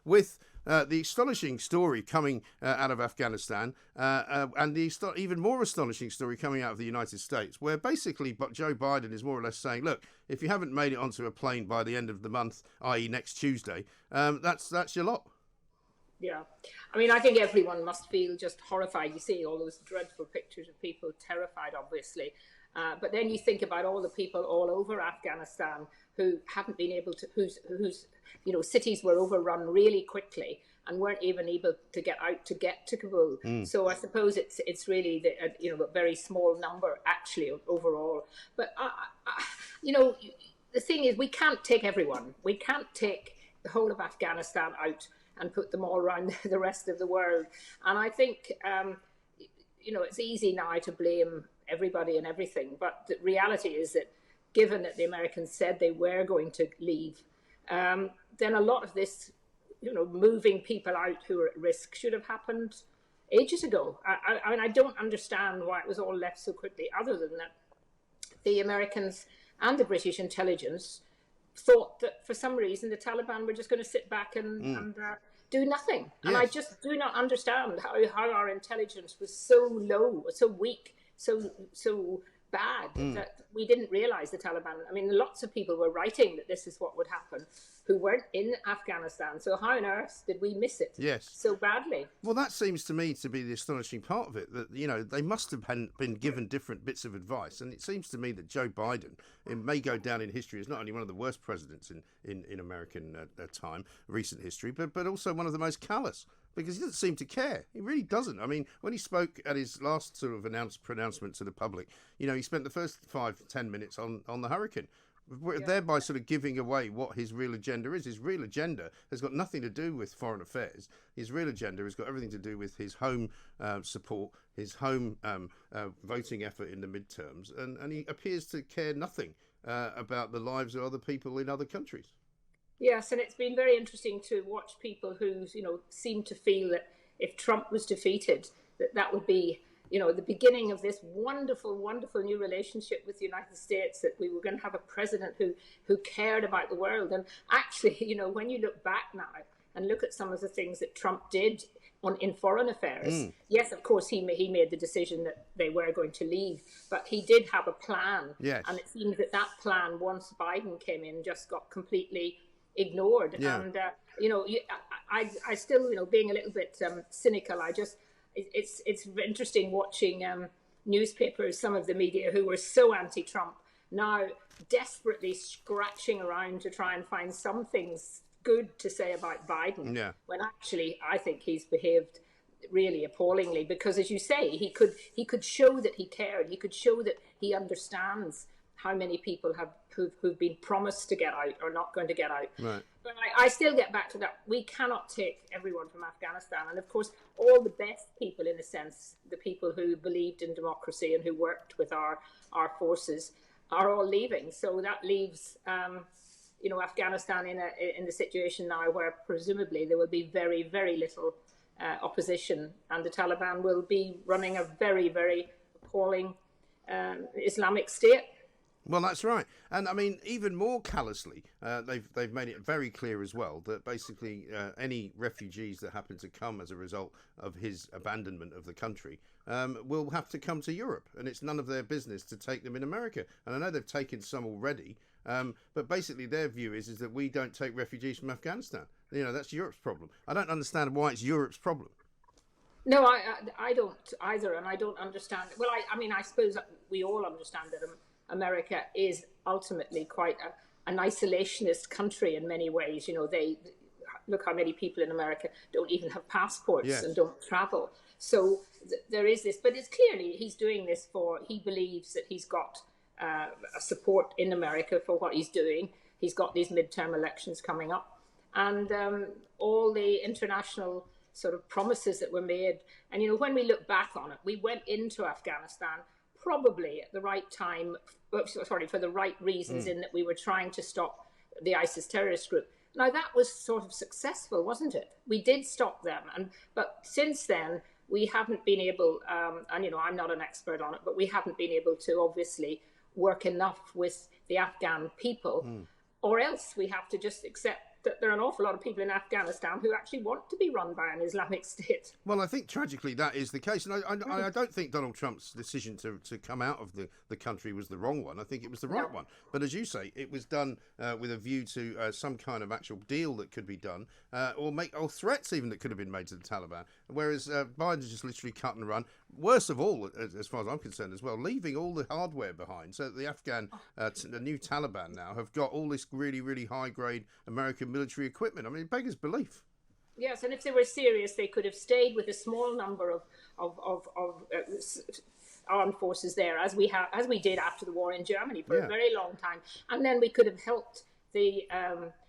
with the astonishing story coming out of Afghanistan and the even more astonishing story coming out of the United States, where basically Joe Biden is more or less saying, look, if you haven't made it onto a plane by the end of the month, i.e. next Tuesday, that's your lot. Yeah. I mean, I think everyone must feel just horrified. You see all those dreadful pictures of people terrified, obviously. But then you think about all the people all over Afghanistan who haven't been able to, whose cities were overrun really quickly and weren't even able to get out to get to Kabul. So I suppose it's really a very small number actually overall. But the thing is, we can't take everyone. We can't take the whole of Afghanistan out and put them all around the rest of the world. And I think, it's easy now to blame everybody and everything. But the reality is that given that the Americans said they were going to leave, then a lot of this, moving people out who are at risk should have happened ages ago. I mean, I don't understand why it was all left so quickly, other than that the Americans and the British intelligence thought that for some reason the Taliban were just going to sit back and do nothing. Yes. And I just do not understand how our intelligence was so low, so weak, so bad that we didn't realize the Taliban. I mean, lots of people were writing that this is what would happen who weren't in Afghanistan. So how on earth did we miss it so badly? Well, that seems to me to be the astonishing part of it, that, they must have been given different bits of advice. And it seems to me that Joe Biden, it may go down in history as not only one of the worst presidents in American recent history, but also one of the most callous. Because he doesn't seem to care. He really doesn't. I mean, when he spoke at his last sort of pronouncement to the public, he spent the first 5-10 minutes on the hurricane, thereby sort of giving away what his real agenda is. His real agenda has got nothing to do with foreign affairs. His real agenda has got everything to do with his home support, his home voting effort in the midterms, and he appears to care nothing about the lives of other people in other countries. Yes, and it's been very interesting to watch people who, seem to feel that if Trump was defeated, that would be, the beginning of this wonderful, wonderful new relationship with the United States, that we were going to have a president who cared about the world. And actually, when you look back now and look at some of the things that Trump did in foreign affairs, yes, of course, he made the decision that they were going to leave, but he did have a plan. Yes. And it seems that plan, once Biden came in, just got completely ignored. And I still, being a little bit cynical, it's interesting watching newspapers, some of the media who were so anti-Trump, now desperately scratching around to try and find some things good to say about Biden, when actually I think he's behaved really appallingly, because, as you say, he could show that he cared. He could show that he understands how many people who've been promised to get out are not going to get out. Right. But I still get back to that. We cannot take everyone from Afghanistan. And of course, all the best people, in a sense, the people who believed in democracy and who worked with our forces, are all leaving. So that leaves, Afghanistan in the situation now where presumably there will be very, very little opposition, and the Taliban will be running a very, very appalling Islamic state. Well, that's right. And I mean, even more callously, they've made it very clear as well that basically any refugees that happen to come as a result of his abandonment of the country will have to come to Europe, and it's none of their business to take them in America. And I know they've taken some already, but basically their view is that we don't take refugees from Afghanistan. That's Europe's problem. I don't understand why it's Europe's problem. No, I don't either, and I don't understand. Well, I suppose we all understand that America is ultimately quite an isolationist country in many ways. They look how many people in America don't even have passports and don't travel. So there is this, but it's clearly he's doing this he believes that he's got a support in America for what he's doing. He's got these midterm elections coming up, and all the international sort of promises that were made. And, when we look back on it, we went into Afghanistan probably at the right time, for the right reasons, in that we were trying to stop the ISIS terrorist group. Now, that was sort of successful, wasn't it? We did stop them. But since then, we haven't been able, and, I'm not an expert on it, but we haven't been able to obviously work enough with the Afghan people, or else we have to just accept that there are an awful lot of people in Afghanistan who actually want to be run by an Islamic State. Well, I think tragically that is the case. And I don't think Donald Trump's decision to come out of the country was the wrong one. I think it was the right one. But as you say, it was done with a view to some kind of actual deal that could be done, or threats even that could have been made to the Taliban. Whereas Biden just literally cut and run. Worst of all, as far as I'm concerned as well, leaving all the hardware behind. So that the new Taliban now have got all this really, really high-grade American military equipment. I mean, it beggars belief. Yes, and if they were serious, they could have stayed with a small number of armed forces there, as we did after the war in Germany for a very long time, and then we could have helped the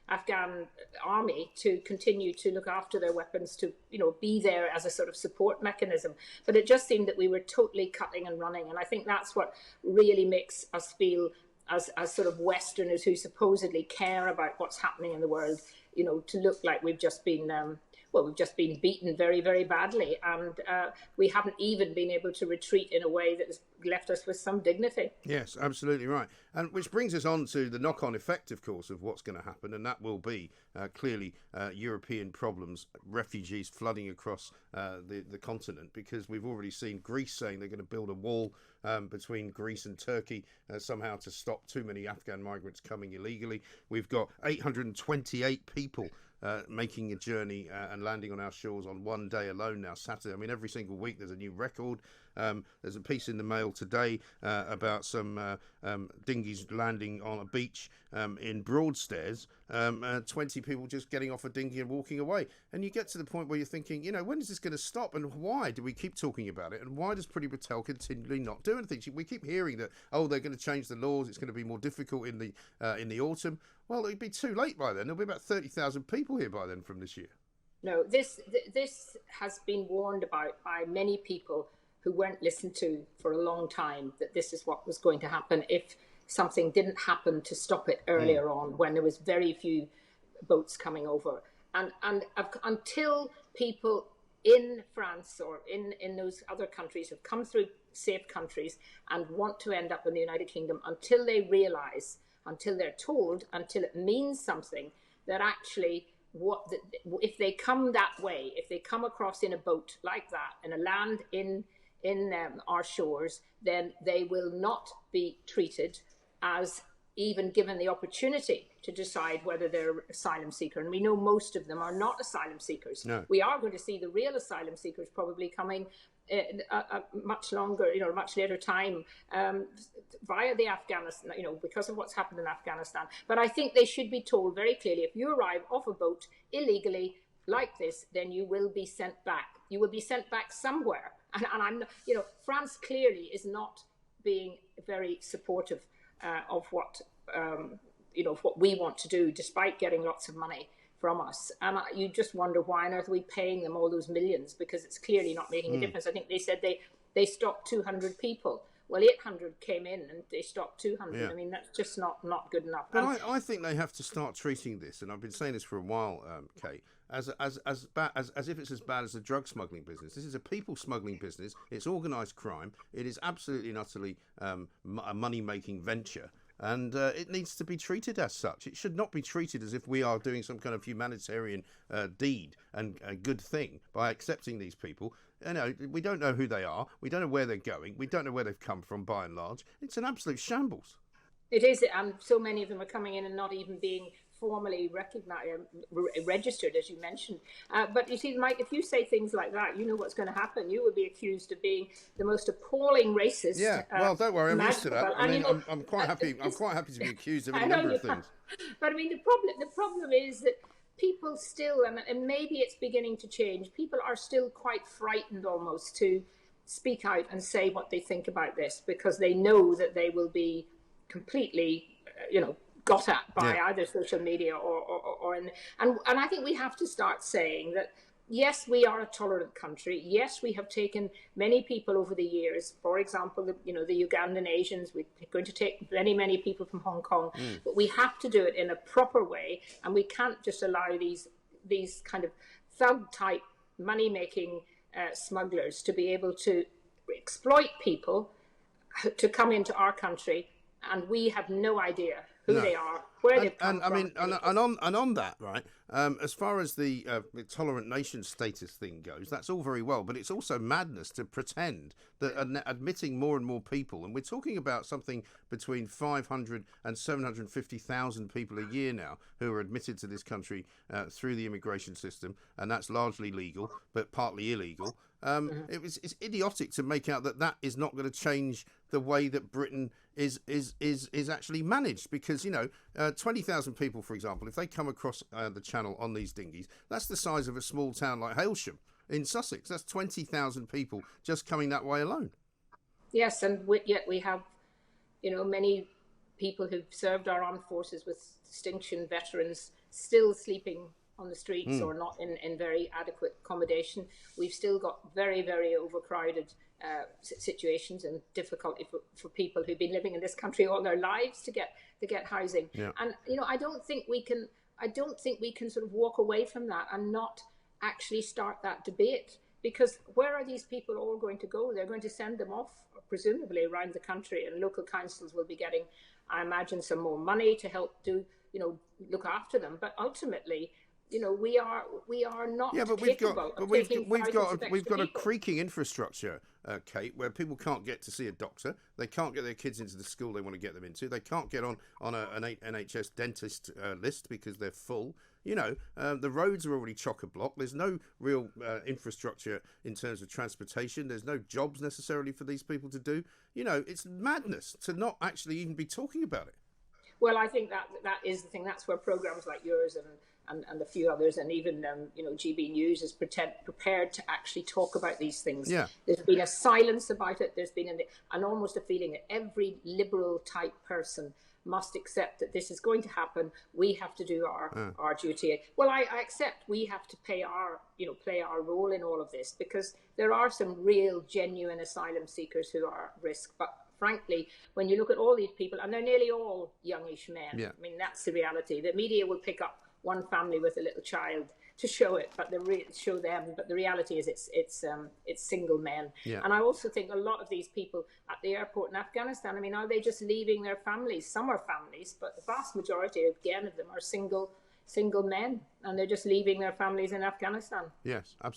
Afghan army to continue to look after their weapons, to be there as a sort of support mechanism. But it just seemed that we were totally cutting and running, and I think that's what really makes us feel as sort of Westerners who supposedly care about what's happening in the world, to look like we've just been beaten very, very badly, and we haven't even been able to retreat in a way that has left us with some dignity. Yes, absolutely right. And which brings us on to the knock-on effect, of course, of what's going to happen, and that will be clearly European problems, refugees flooding across the continent, because we've already seen Greece saying they're going to build a wall between Greece and Turkey somehow to stop too many Afghan migrants coming illegally. We've got 828 people making a journey and landing on our shores on one day alone now, Saturday. I mean, every single week there's a new record. There's a piece in the Mail today about some dinghies landing on a beach in Broadstairs, 20 people just getting off a dinghy and walking away. And you get to the point where you're thinking, when is this going to stop, and why do we keep talking about it, and why does Priti Patel continually not do anything? We keep hearing that, they're going to change the laws, it's going to be more difficult in the autumn. Well, it'd be too late by then. There'll be about 30,000 people here by then from this year. No, this has been warned about by many people who weren't listened to for a long time, that this is what was going to happen if something didn't happen to stop it earlier on, when there was very few boats coming over. And until people in France or in those other countries who've come through safe countries and want to end up in the United Kingdom, until they realise, until they're told, until it means something, that actually if they come that way, if they come across in a boat like that, in a land in our shores, then they will not be treated as even given the opportunity to decide whether they're asylum seeker. And we know most of them are not asylum seekers. No. We are going to see the real asylum seekers probably coming a much longer, much later time via the Afghanistan, because of what's happened in Afghanistan. But I think they should be told very clearly, if you arrive off a boat illegally like this, then you will be sent back. You will be sent back somewhere. And I'm, France clearly is not being very supportive of what, of what we want to do, despite getting lots of money from us. And you just wonder, why on earth are we paying them all those millions? Because it's clearly not making a difference. I think they said they stopped 200 people. Well, 800 came in and they stopped 200. Yeah. I mean, that's just not good enough. But I think they have to start treating this, and I've been saying this for a while, Kate, as if it's as bad as the drug smuggling business. This is a people smuggling business. It's organised crime. It is absolutely and utterly a money-making venture. And it needs to be treated as such. It should not be treated as if we are doing some kind of humanitarian deed and a good thing by accepting these people. We don't know who they are. We don't know where they're going. We don't know where they've come from, by and large. It's an absolute shambles. It is, and so many of them are coming in and not even being formally registered, as you mentioned. But you see, Mike, if you say things like that, you know what's going to happen. You will be accused of being the most appalling racist. Yeah, well, don't worry, I'm used to that. I mean, I'm quite happy. I'm quite happy to be accused of a number of things. But I mean, the problem is that people still, and maybe it's beginning to change, people are still quite frightened almost to speak out and say what they think about this, because they know that they will be completely, got at by either social media or and I think we have to start saying that, yes, we are a tolerant country. Yes, we have taken many people over the years. For example, the Ugandan Asians. We're going to take many people from Hong Kong, but we have to do it in a proper way, and we can't just allow these kind of thug type money making smugglers to be able to exploit people to come into our country, and we have no idea who they are, where they've come I from. mean, and on that, right? As far as the tolerant nation status thing goes, that's all very well, but it's also madness to pretend that admitting more and more people, and we're talking about something between 500 and 750,000 people a year now who are admitted to this country through the immigration system, and that's largely legal, but partly illegal. It's idiotic to make out that that is not going to change the way that Britain is actually managed, because 20,000 people, for example, if they come across the Channel on these dinghies, that's the size of a small town like Hailsham in Sussex. That's 20,000 people just coming that way alone. Yes, and yet we have many people who've served our armed forces with distinction, veterans, still sleeping on the streets or not in very adequate accommodation. We've still got very, very overcrowded situations and difficulty for people who've been living in this country all their lives to get housing. Yeah. And I don't think we can sort of walk away from that and not actually start that debate, because where are these people all going to go? They're going to send them off presumably around the country, and local councils will be getting, I imagine, some more money to help look after them. But ultimately, we are not. Yeah, but we've got a creaking infrastructure, Kate, where people can't get to see a doctor. They can't get their kids into the school they want to get them into. They can't get on an NHS dentist list because they're full. The roads are already chock-a-block. There's no real infrastructure in terms of transportation. There's no jobs necessarily for these people to do. It's madness to not actually even be talking about it. Well, I think that is the thing. That's where programs like yours and a few others, and even GB News is prepared to actually talk about these things. Yeah. There's been a silence about it. There's been an almost a feeling that every liberal type person must accept that this is going to happen. We have to do our duty. Well, I accept we have to play our role in all of this, because there are some real genuine asylum seekers who are at risk. But frankly, when you look at all these people, and they're nearly all youngish men, I mean, that's the reality. The media will pick up one family with a little child to show it, but show them. But the reality is, it's single men. Yeah. And I also think a lot of these people at the airport in Afghanistan, I mean, are they just leaving their families? Some are families, but the vast majority of them are single men, and they're just leaving their families in Afghanistan. Yes, absolutely.